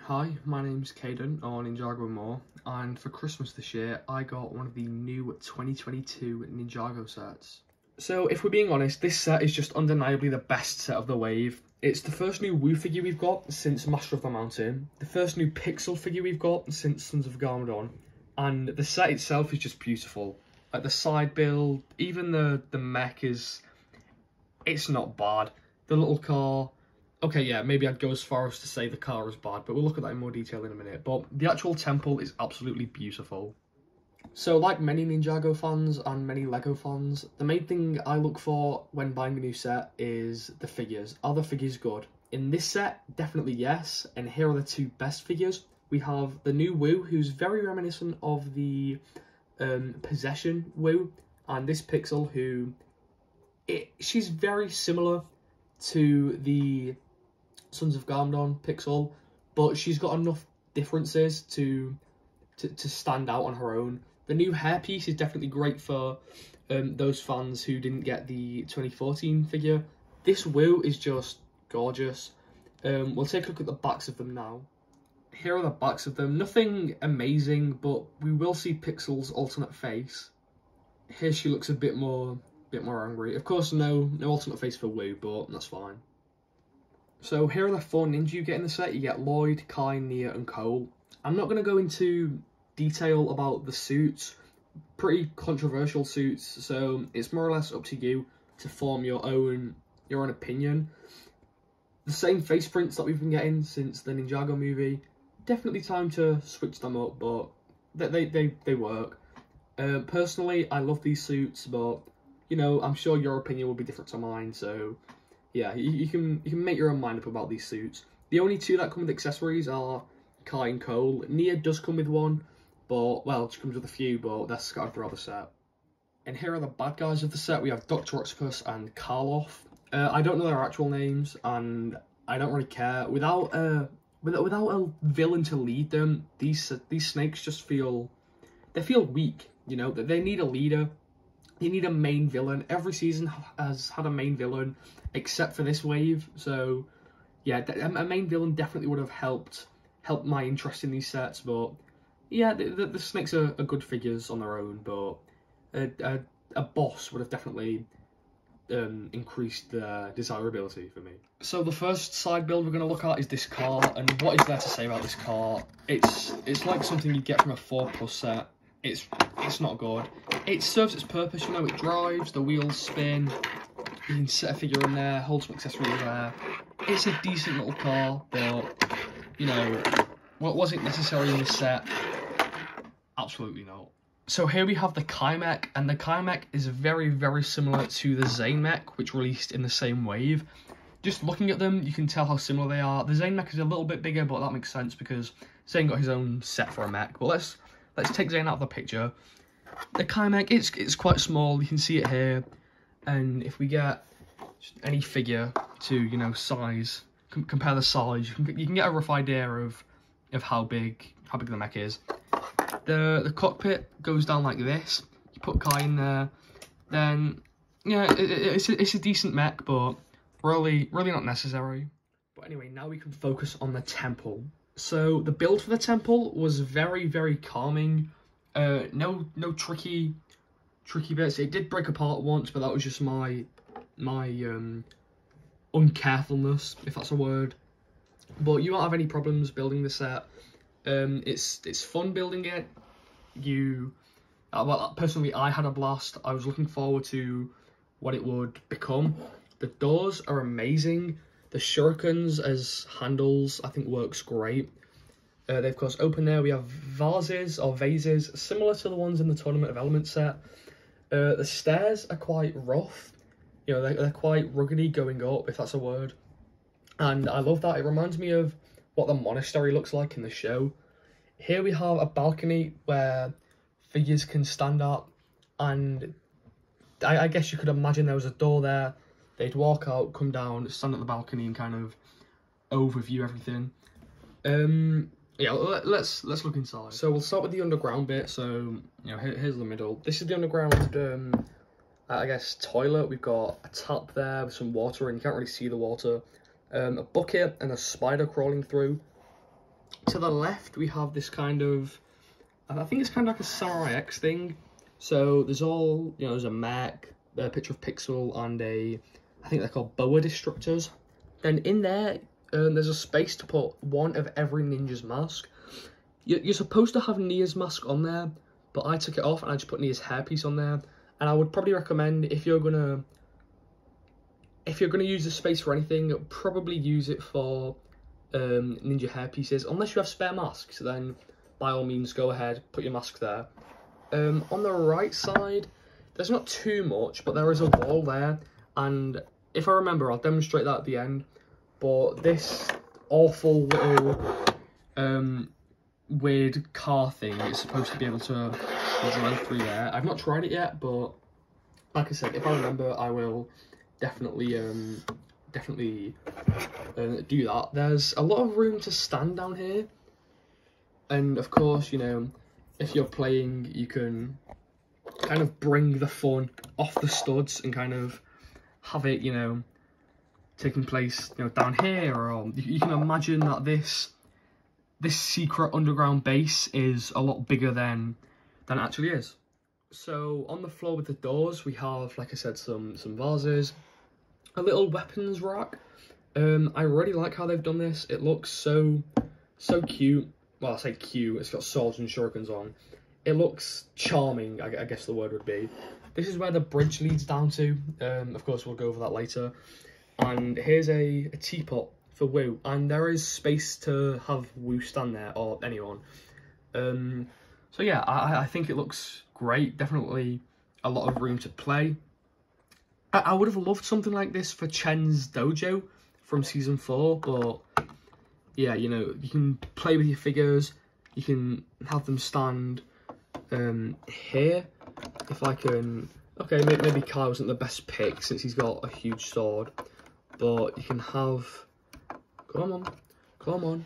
Hi, my name's Caden, or Ninjago more, and for Christmas this year I got one of the new 2022 Ninjago sets. So if we're being honest, this set is just undeniably the best set of the wave. It's the first new Wu figure we've got since Master of the Mountain, the first new Pixel figure we've got since Sons of Garmadon, and the set itself is just beautiful. Like the side build, even the mech it's not bad. The little car, okay, yeah, maybe I'd go as far as to say the car is bad, but we'll look at that in more detail in a minute. But the actual temple is absolutely beautiful. So like many Ninjago fans and many LEGO fans, the main thing I look for when buying a new set is the figures. Are the figures good? In this set, definitely yes, and here are the two best figures. We have the new Wu, who's very reminiscent of the Possession Wu, and this Pixel, who, she's very similar to the Sons of Garmadon Pixel, but she's got enough differences to stand out on her own. The new hairpiece is definitely great for those fans who didn't get the 2014 figure. This Wu is just gorgeous. We'll take a look at the backs of them now. Here are the backs of them. Nothing amazing, but we will see Pixel's alternate face. Here she looks a bit more angry. Of course, no alternate face for Wu, but that's fine. So here are the four ninjas you get in the set. You get Lloyd, Kai, Nia, and Cole. I'm not going to go into detail about the suits. Pretty controversial suits, so it's more or less up to you to form your own opinion. The same face prints that we've been getting since the Ninjago movie. Definitely time to switch them up, but they work. Personally, I love these suits, but you know, I'm sure your opinion will be different to mine, so yeah, you can make your own mind up about these suits. The only two that come with accessories are Kai and Cole. Nia does come with one, but, well, she comes with a few, but that's scattered throughout the set. And here are the bad guys of the set. We have Dr. Octopus and Karloff. I don't know their actual names, and I don't really care. Without a villain to lead them, these snakes just feel weak. You know, that they need a leader. They need a main villain. Every season has had a main villain, except for this wave. So, yeah, a main villain definitely would have helped my interest in these sets. But yeah, the snakes are good figures on their own. But a boss would have definitely increased their desirability for me. So the first side build we're going to look at is this car, and what is there to say about this car? It's like something you get from a 4+ set. It's not good. It serves its purpose, you know, it drives, the wheels spin, you can set a figure in there, hold some accessories there. It's a decent little car, but, you know, what was it necessary in this set? Absolutely not. So here we have the Kai mech, and the Kai mech is very, very similar to the Zane mech, which released in the same wave. Just looking at them, you can tell how similar they are. The Zane mech is a little bit bigger, but that makes sense because Zane got his own set for a mech. But let's take Zane out of the picture. The Kai mech, it's quite small. You can see it here. And if we get any figure to, you know, size, compare the size, you can get a rough idea of how big the mech is. The cockpit goes down like this. You put Kai in there, then yeah, it's a decent mech, but really not necessary. But anyway, now we can focus on the temple. So the build for the temple was very, very calming. No tricky bits. It did break apart once, but that was just my uncarefulness, if that's a word. But you won't have any problems building the set. It's fun building it. Well, personally, I had a blast. I was looking forward to what it would become. The doors are amazing. The shurikens as handles, I think, works great. They, of course, open there. We have vases, similar to the ones in the Tournament of Elements set. The stairs are quite rough. You know, they're quite ruggedy going up, if that's a word. And I love that. It reminds me of what the monastery looks like in the show. Here we have a balcony where figures can stand up, and I guess you could imagine there was a door there. They'd walk out, come down, stand at the balcony, and kind of overview everything. Yeah, let's look inside. So we'll start with the underground bit. So, you know, here's the middle. This is the underground, I guess, toilet. We've got a tap there with some water, and you can't really see the water. A bucket and a spider crawling through. To the left, we have this kind of, I think it's kind of like a Samurai X thing. So there's all, you know, there's a mech, a picture of Pixel, and I think they're called boa destructors. Then in there, there's a space to put one of every ninja's mask. You're supposed to have Nia's mask on there, but I took it off and I just put Nia's hairpiece on there. And I would probably recommend, if you're gonna use the space for anything, probably use it for ninja hairpieces, unless you have spare masks. Then by all means go ahead, put your mask there. On the right side, there's not too much, but there is a wall there, and if I remember, I'll demonstrate that at the end. But this awful little weird car thing is supposed to be able to drive through there. I've not tried it yet, but like I said, if I remember, I will definitely do that. There's a lot of room to stand down here, and of course, you know, if you're playing, you can kind of bring the fun off the studs and kind of have it, you know, taking place, you know, down here. Or you can imagine that this secret underground base is a lot bigger than it actually is. So on the floor with the doors, we have, like I said, some vases, a little weapons rack. I really like how they've done this. It looks so cute. Well, I say cute, it's got swords and shurikens on. It looks charming, I guess the word would be. This is where the bridge leads down to. Of course, we'll go over that later. And here's a teapot for Wu, and there is space to have Wu stand there, or anyone. So yeah, I think it looks great. Definitely a lot of room to play. I would have loved something like this for Chen's dojo from season 4, but yeah, you know, you can play with your figures. You can have them stand here. If I can, okay, maybe Kai wasn't the best pick since he's got a huge sword, but you can have, come on.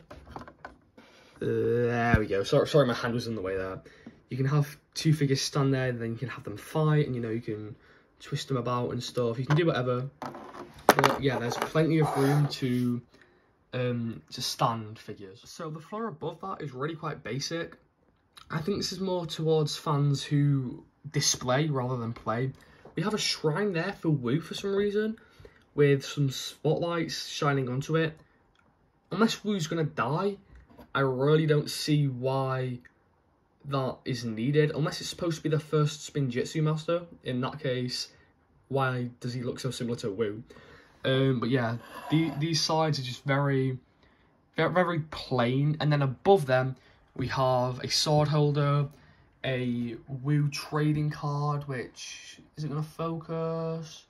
There we go. Sorry, my hand was in the way there. You can have 2 figures stand there, then you can have them fight, and you know, you can twist them about and stuff. You can do whatever. But yeah, there's plenty of room to stand figures. So the floor above that is really quite basic. I think this is more towards fans who display rather than play. We have a shrine there for Wu for some reason, with some spotlights shining onto it. Unless Wu's gonna die, I really don't see why that is needed, unless it's supposed to be the first Spinjitzu master. In that case, why does he look so similar to Wu? But yeah, these sides are just very plain. And then above them, we have a sword holder, a Wu trading card, which isn't going to focus.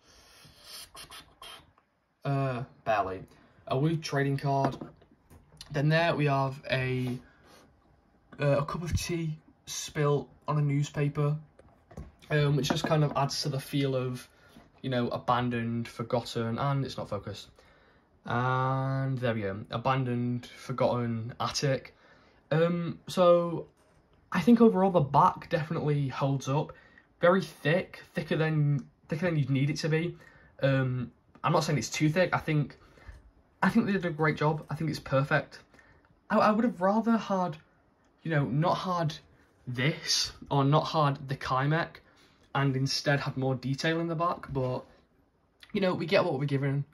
Barely. A Wu trading card. Then there we have a cup of tea spilt on a newspaper, which just kind of adds to the feel of, you know, abandoned, forgotten, and it's not focused. And there we go, abandoned, forgotten attic. So I think overall the back definitely holds up. Very thick, thicker than you'd need it to be. I'm not saying it's too thick. I think they did a great job. I think it's perfect. I would have rather had, you know, not had this, or not had the Kaimek, and instead had more detail in the back. But, you know, we get what we're given,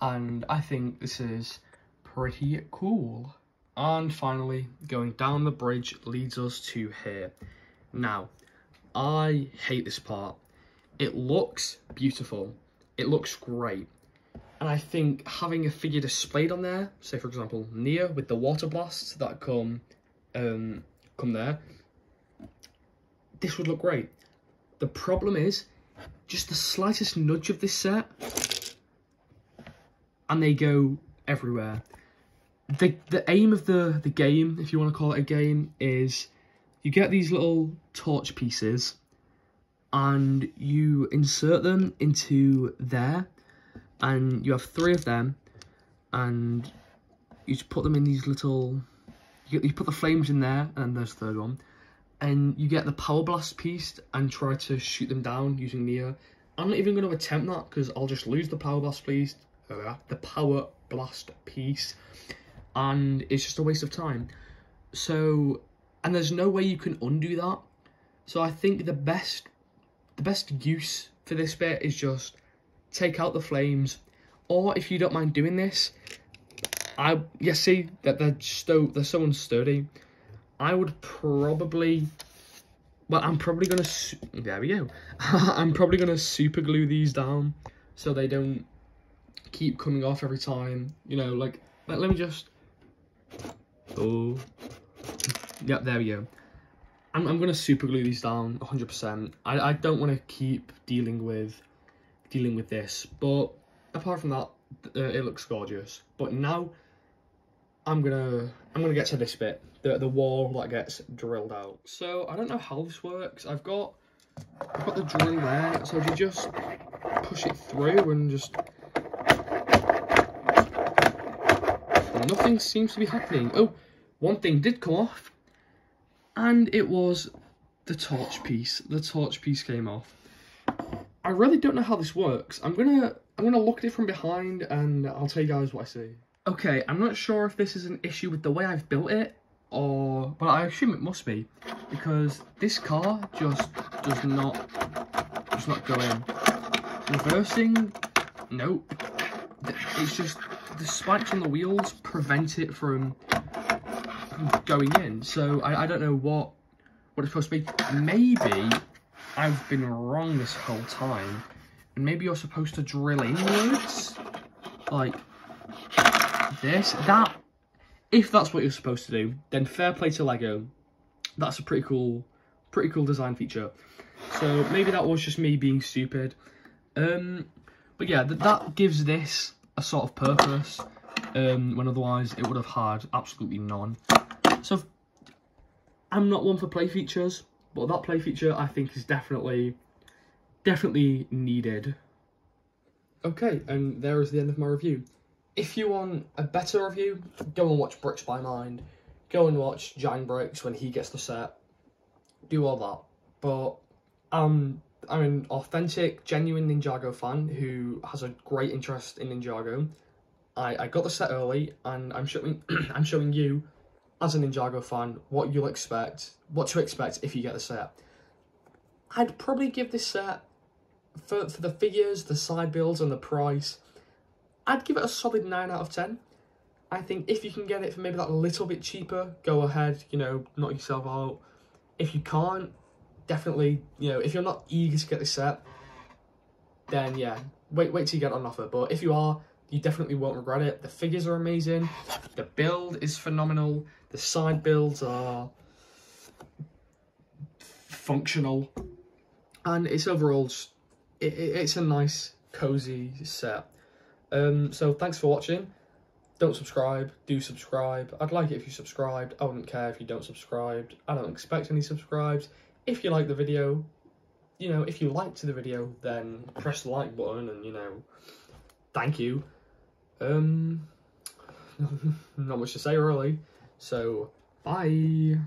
and I think this is pretty cool. And finally, going down the bridge leads us to here. Now, I hate this part. It looks beautiful. It looks great. And I think having a figure displayed on there, say for example, Nia with the water blasts that come there, this would look great. The problem is, just the slightest nudge of this set, and they go everywhere. The aim of the game, if you want to call it a game, is you get these little torch pieces and you insert them into there, and you have 3 of them, and you just put them in these little, you put the flames in there, and there's the 3rd one, and you get the power blast piece and try to shoot them down using Nia. I'm not even going to attempt that because I'll just lose the power blast piece, and it's just a waste of time. So, and there's no way you can undo that. So I think the best use for this bit is just take out the flames, or if you don't mind doing this, you see that they're so unsturdy. I would probably, well, I'm probably gonna, there we go. I'm probably gonna super glue these down so they don't keep coming off every time. You know, like, let me just, oh, yep, there we go. I'm gonna super glue these down 100%. I don't want to keep dealing with this, but apart from that, it looks gorgeous. But now I'm gonna get to this bit, the wall that gets drilled out. So I don't know how this works. I've got the drill there, so you just push it through and just nothing seems to be happening. Oh, one thing did come off, and it was the torch piece. The torch piece came off. I really don't know how this works. I'm gonna look at it from behind and I'll tell you guys what I see. Okay, I'm not sure if this is an issue with the way I've built it, or, but I assume it must be, because this car just does not go in. Reversing, nope. It's just the spikes on the wheels prevent it from going in. So I don't know what it's supposed to be. Maybe I've been wrong this whole time, and maybe you're supposed to drill inwards, like this, that. If that's what you're supposed to do, then fair play to Lego. That's a pretty cool design feature. So maybe that was just me being stupid. But yeah, that gives this a sort of purpose, when otherwise it would have had absolutely none. So I'm not one for play features, but that play feature I think is definitely needed. Okay, and there is the end of my review. If you want a better review, go and watch Bricks by Mind. Go and watch Giant Bricks when he gets the set. Do all that. But I'm an authentic, genuine Ninjago fan who has a great interest in Ninjago. I got the set early, and I'm showing you, as a Ninjago fan, what to expect if you get the set. I'd probably give this set, for the figures, the side builds, and the price, I'd give it a solid 9 out of 10. I think if you can get it for maybe that little bit cheaper, go ahead, you know, knock yourself out. If you can't, definitely, you know, if you're not eager to get this set, then yeah, wait till you get it on offer. But if you are, you definitely won't regret it. The figures are amazing. The build is phenomenal. The side builds are functional. And it's overall, it's a nice, cozy set. So thanks for watching. Don't subscribe, do subscribe. I'd like it if you subscribed. I wouldn't care if you don't subscribe. I don't expect any subscribes. If you like the video, you know, if you liked the video, then press the like button and, you know, thank you. Not much to say really. So, bye.